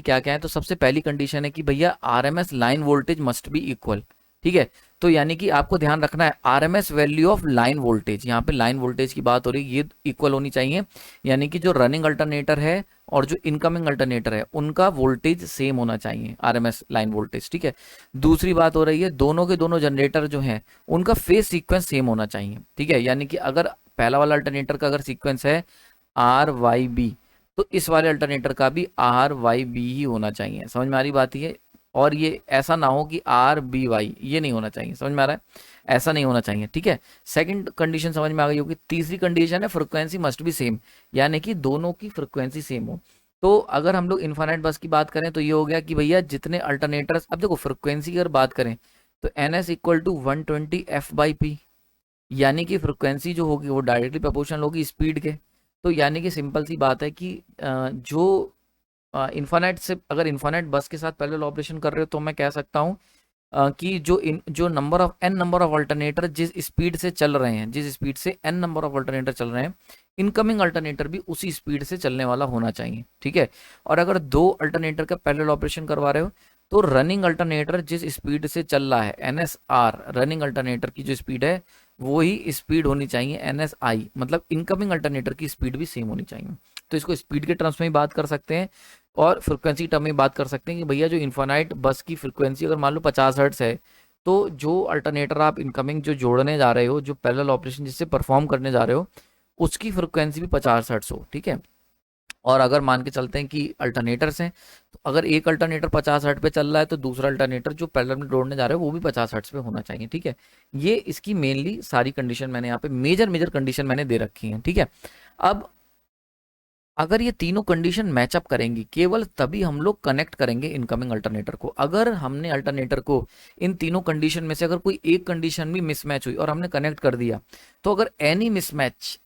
क्या क्या है। तो सबसे पहली कंडीशन है कि भैया RMS line voltage must be equal, ठीक है। तो यानी कि आपको ध्यान रखना है RMS value of line voltage, यहाँ पे लाइन वोल्टेज की बात हो रही है, ये इक्वल होनी चाहिए। यानी कि जो रनिंग अल्टरनेटर है और जो इनकमिंग अल्टरनेटर है उनका वोल्टेज सेम होना चाहिए, आरएमएस लाइन वोल्टेज, ठीक है। दूसरी बात हो रही है दोनों के दोनों जनरेटर जो हैं उनका फेज सीक्वेंस सेम होना चाहिए, ठीक है। यानी कि अगर पहला वाला अल्टरनेटर का अगर सीक्वेंस है आर वाई बी, तो इस वाले अल्टरनेटर का भी आर वाई बी ही होना चाहिए। समझ में आ रही बात ये? और ये ऐसा ना हो कि आर बी वाई, ये नहीं होना चाहिए। समझ में आ रहा है? ऐसा नहीं होना चाहिए, ठीक है। सेकंड कंडीशन समझ में आ गई होगी। तीसरी कंडीशन है फ्रिक्वेंसी मस्ट बी सेम, यानी कि दोनों की फ्रिक्वेंसी सेम हो। तो अगर हम लोग इन्फानाइट बस की बात करें तो ये हो गया कि भैया जितने अल्टरनेटर्स, अब देखो फ्रिक्वेंसी की अगर बात करें तो N S equal to 120 f/p, यानी कि फ्रिक्वेंसी जो होगी वो डायरेक्टली प्रोपोर्शनल होगी स्पीड के। तो यानी कि सिंपल सी बात है कि जो इन्फानाइट से, अगर इन्फानाइट बस के साथ पैरेलल ऑपरेशन कर रहे हो तो मैं कह सकता हूँ कि जो number of n number of alternator जिस स्पीड से चल रहे हैं, जिस स्पीड से एन नंबर ऑफ अल्टरनेटर चल रहे हैं, इनकमिंग अल्टरनेटर भी उसी स्पीड से चलने वाला होना चाहिए, ठीक है। और अगर दो अल्टरनेटर का पैरेलल ऑपरेशन करवा रहे हो तो रनिंग अल्टरनेटर जिस स्पीड से चल रहा है NSR, रनिंग अल्टरनेटर की जो स्पीड है वो ही स्पीड होनी चाहिए NSI, मतलब इनकमिंग अल्टरनेटर की स्पीड भी सेम होनी चाहिए। तो इसको स्पीड के टर्म्स में ही बात कर सकते हैं और फ्रिक्वेंसी टर्म में बात कर सकते हैं कि भैया जो इन्फानाइट बस की फ्रिक्वेंसी अगर मान लो 50 हर्ट्स है, तो जो अल्टरनेटर आप इनकमिंग जो जोड़ने जा रहे हो, जो पैरेलल ऑपरेशन जिससे परफॉर्म करने जा रहे हो, उसकी फ्रिक्वेंसी भी 50 हर्ट्स हो, ठीक है। और अगर मान के चलते हैं कि अल्टरनेटर्स हैं, तो अगर एक अल्टरनेटर 50 हर्ट्ज पे चल रहा है तो दूसरा अल्टरनेटर जो पैरेलल में जोड़ने जा रहे हो वो भी 50 हर्ट्ज पे होना चाहिए, ठीक है। ये इसकी मेनली सारी कंडीशन मैंने यहाँ पे मेजर मेजर कंडीशन मैंने दे रखी है, ठीक है। अब अगर ये तीनों कंडीशन मैचअप करेंगी केवल तभी हम लोग कनेक्ट करेंगे इनकमिंग अल्टरनेटर को। अगर हमने अल्टरनेटर को इन तीनों कंडीशन में से अगर कोई एक कंडीशन भी मिसमैच हुई और हमने कनेक्ट कर दिया, तो अगर एनी मिसमैच,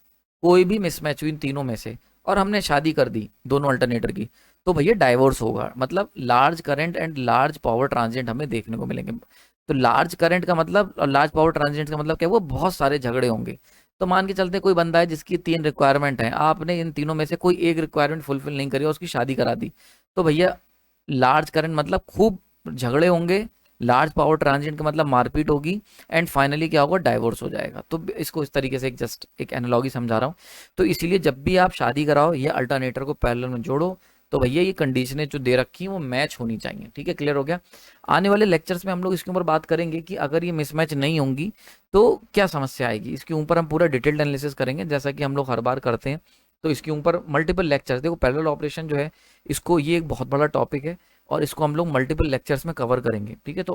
कोई भी मिसमैच हुई इन तीनों में से और हमने शादी कर दी दोनों अल्टरनेटर की, तो भैया डाइवोर्स होगा, मतलब large current and large power transient हमें देखने को मिलेंगे। तो लार्ज करंट का मतलब और लार्ज पावर ट्रांजिएंट का मतलब क्या है? वो बहुत सारे झगड़े होंगे। तो मान के चलते कोई बंदा है जिसकी 3 रिक्वायरमेंट है, आपने इन तीनों में से कोई एक रिक्वायरमेंट फुलफिल नहीं करी और उसकी शादी करा दी, तो भैया लार्ज करंट मतलब खूब झगड़े होंगे, लार्ज पावर ट्रांजिएंट का मतलब मारपीट होगी, एंड फाइनली क्या होगा? डाइवोर्स हो जाएगा। तो इसको इस तरीके से एक जस्ट एक एनालॉजी समझा रहा हूँ। तो इसीलिए जब भी आप शादी कराओ या अल्टरनेटर को पैरेलल में जोड़ो तो भैया ये कंडीशनें जो दे रखी हैं वो मैच होनी चाहिए, ठीक है। क्लियर हो गया? आने वाले लेक्चर्स में हम लोग इसके ऊपर बात करेंगे कि अगर ये मिसमैच नहीं होंगी तो क्या समस्या आएगी। इसके ऊपर हम पूरा डिटेल्ड एनालिसिस करेंगे जैसा कि हम लोग हर बार करते हैं। तो इसके ऊपर मल्टीपल लेक्चर्स, देखो पैरेलल ऑपरेशन जो है इसको, ये एक बहुत बड़ा टॉपिक है और इसको हम लोग मल्टीपल लेक्चर्स में कवर करेंगे, ठीक है। तो